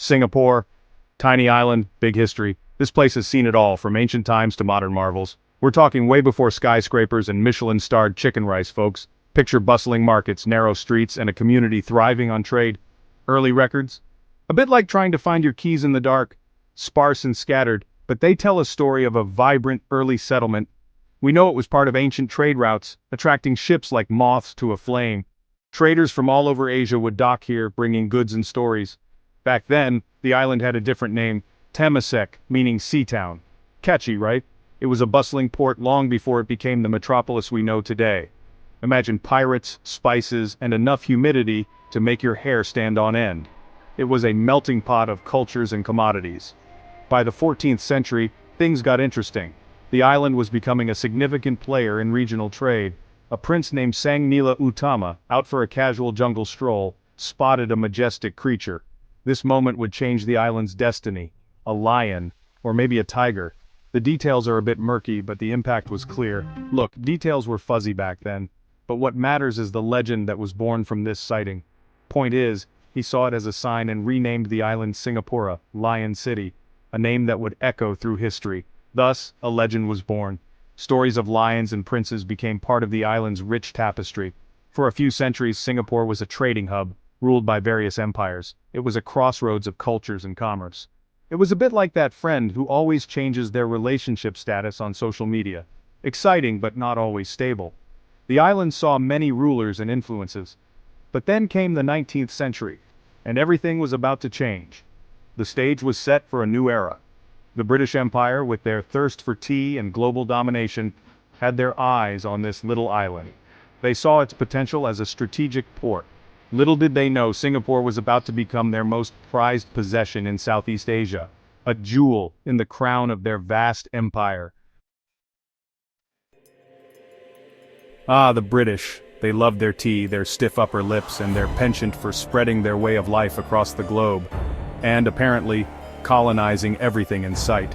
Singapore, tiny island, big history. This place has seen it all, from ancient times to modern marvels. We're talking way before skyscrapers and Michelin-starred chicken rice, folks. Picture bustling markets, narrow streets, and a community thriving on trade. Early records? A bit like trying to find your keys in the dark. Sparse and scattered, but they tell a story of a vibrant early settlement. We know it was part of ancient trade routes, attracting ships like moths to a flame. Traders from all over Asia would dock here, bringing goods and stories. Back then, the island had a different name, Temasek, meaning sea town. Catchy, right? It was a bustling port long before it became the metropolis we know today. Imagine pirates, spices, and enough humidity to make your hair stand on end. It was a melting pot of cultures and commodities. By the 14th century, things got interesting. The island was becoming a significant player in regional trade. A prince named Sang Nila Utama, out for a casual jungle stroll, spotted a majestic creature. This moment would change the island's destiny. A lion, or maybe a tiger. The details are a bit murky, but the impact was clear. Look, details were fuzzy back then. But what matters is the legend that was born from this sighting. Point is, he saw it as a sign and renamed the island Singapura, Lion City, a name that would echo through history. Thus, a legend was born. Stories of lions and princes became part of the island's rich tapestry. For a few centuries, Singapore was a trading hub, ruled by various empires. It was a crossroads of cultures and commerce. It was a bit like that friend who always changes their relationship status on social media. Exciting, but not always stable. The island saw many rulers and influences. But then came the 19th century, and everything was about to change. The stage was set for a new era. The British Empire, with their thirst for tea and global domination, had their eyes on this little island. They saw its potential as a strategic port. Little did they know Singapore was about to become their most prized possession in Southeast Asia, a jewel in the crown of their vast empire. Ah, the British. They loved their tea, their stiff upper lips, and their penchant for spreading their way of life across the globe. And, apparently, colonizing everything in sight.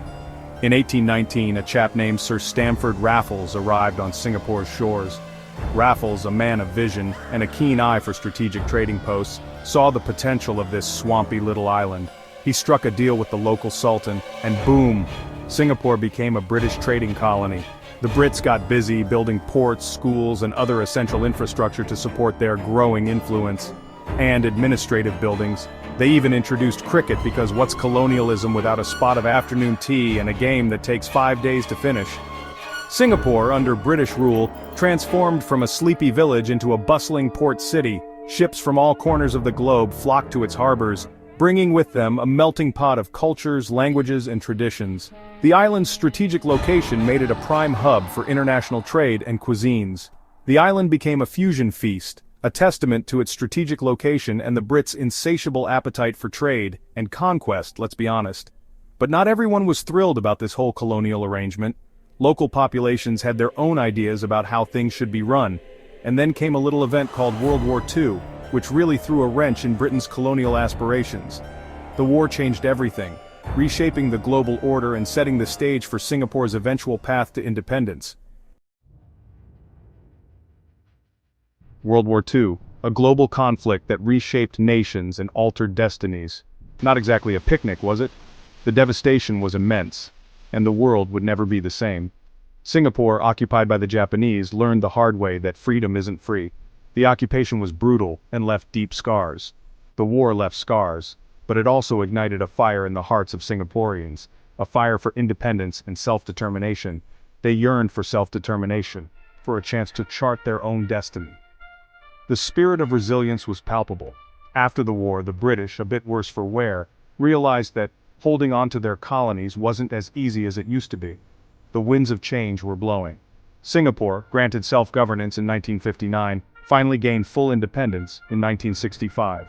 In 1819, a chap named Sir Stamford Raffles arrived on Singapore's shores. Raffles, a man of vision and a keen eye for strategic trading posts, saw the potential of this swampy little island. He struck a deal with the local sultan, and boom! Singapore became a British trading colony. The Brits got busy building ports, schools, and other essential infrastructure to support their growing influence. And administrative buildings. They even introduced cricket, because what's colonialism without a spot of afternoon tea and a game that takes 5 days to finish? Singapore, under British rule, transformed from a sleepy village into a bustling port city. Ships from all corners of the globe flocked to its harbors, bringing with them a melting pot of cultures, languages, and traditions. The island's strategic location made it a prime hub for international trade and cuisines. The island became a fusion feast, a testament to its strategic location and the Brits' insatiable appetite for trade and conquest, let's be honest. But not everyone was thrilled about this whole colonial arrangement. Local populations had their own ideas about how things should be run. And then came a little event called World War II, which really threw a wrench in Britain's colonial aspirations. The war changed everything, reshaping the global order and setting the stage for Singapore's eventual path to independence. World War II, a global conflict that reshaped nations and altered destinies. Not exactly a picnic, was it? The devastation was immense, and the world would never be the same. Singapore, occupied by the Japanese, learned the hard way that freedom isn't free. The occupation was brutal and left deep scars. The war left scars, but it also ignited a fire in the hearts of Singaporeans, a fire for independence and self-determination. They yearned for self-determination, for a chance to chart their own destiny. The spirit of resilience was palpable. After the war, the British, a bit worse for wear, realized that holding on to their colonies wasn't as easy as it used to be. The winds of change were blowing. Singapore, granted self-governance in 1959, finally gained full independence in 1965.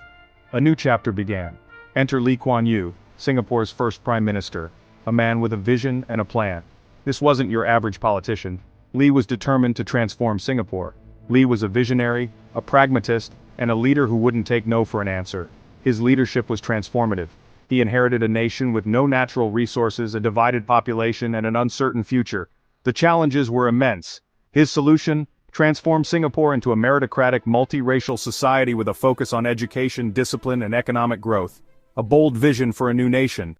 A new chapter began. Enter Lee Kuan Yew, Singapore's first prime minister, a man with a vision and a plan. This wasn't your average politician. Lee was determined to transform Singapore. Lee was a visionary, a pragmatist, and a leader who wouldn't take no for an answer. His leadership was transformative. He inherited a nation with no natural resources, a divided population, and an uncertain future. The challenges were immense. His solution? Transform Singapore into a meritocratic, multiracial society with a focus on education, discipline, and economic growth. a bold vision for a new nation.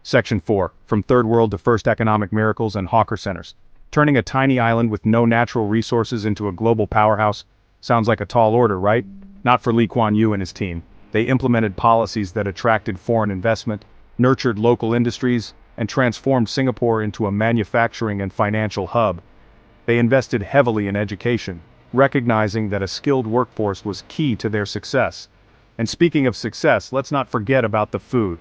Section 4. From Third World to First Economic Miracles and Hawker Centers. Turning a tiny island with no natural resources into a global powerhouse sounds like a tall order, right? Not for Lee Kuan Yew and his team. They implemented policies that attracted foreign investment, nurtured local industries, and transformed Singapore into a manufacturing and financial hub. They invested heavily in education, recognizing that a skilled workforce was key to their success. And speaking of success, let's not forget about the food.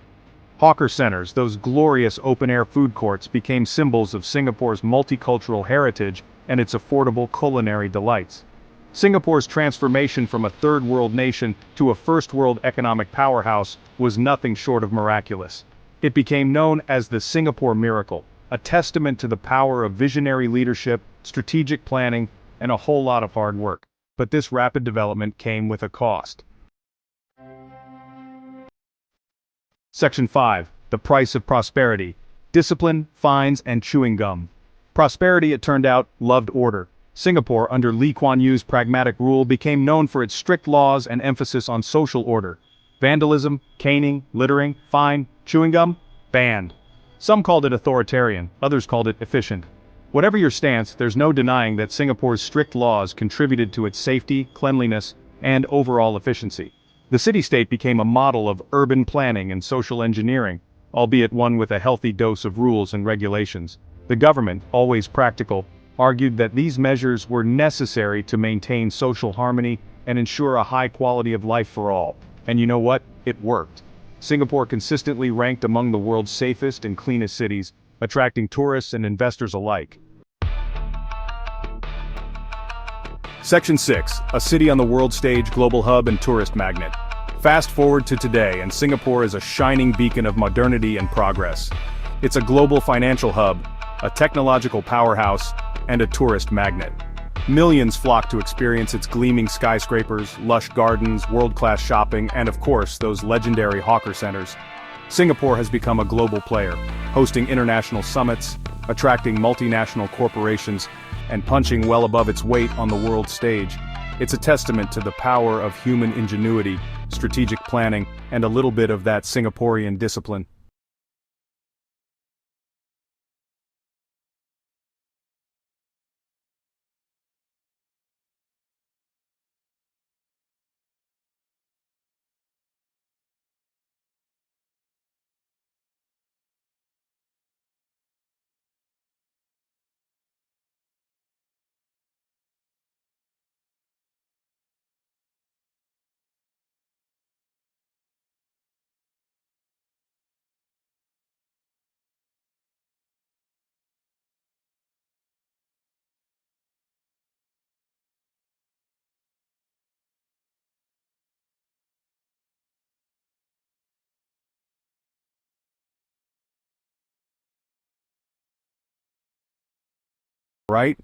Hawker centers, those glorious open-air food courts, became symbols of Singapore's multicultural heritage and its affordable culinary delights. Singapore's transformation from a third-world nation to a first-world economic powerhouse was nothing short of miraculous. It became known as the Singapore Miracle, a testament to the power of visionary leadership, strategic planning, and a whole lot of hard work. But this rapid development came with a cost. Section 5. The Price of Prosperity. Discipline, Fines, and Chewing Gum. Prosperity, it turned out, loved order. Singapore, under Lee Kuan Yew's pragmatic rule, became known for its strict laws and emphasis on social order. Vandalism, caning, littering, fine, chewing gum, banned. Some called it authoritarian, others called it efficient. Whatever your stance, there's no denying that Singapore's strict laws contributed to its safety, cleanliness, and overall efficiency. The city-state became a model of urban planning and social engineering, albeit one with a healthy dose of rules and regulations. The government, always practical, argued that these measures were necessary to maintain social harmony and ensure a high quality of life for all. And you know what? It worked. Singapore consistently ranked among the world's safest and cleanest cities, attracting tourists and investors alike. Section 6. A city on the world stage, global hub and tourist magnet. Fast forward to today, and Singapore is a shining beacon of modernity and progress. It's a global financial hub, a technological powerhouse, and a tourist magnet. Millions flock to experience its gleaming skyscrapers, lush gardens, world-class shopping, and of course, those legendary hawker centers. Singapore has become a global player, hosting international summits, attracting multinational corporations, and punching well above its weight on the world stage. It's a testament to the power of human ingenuity, strategic planning, and a little bit of that Singaporean discipline. Right?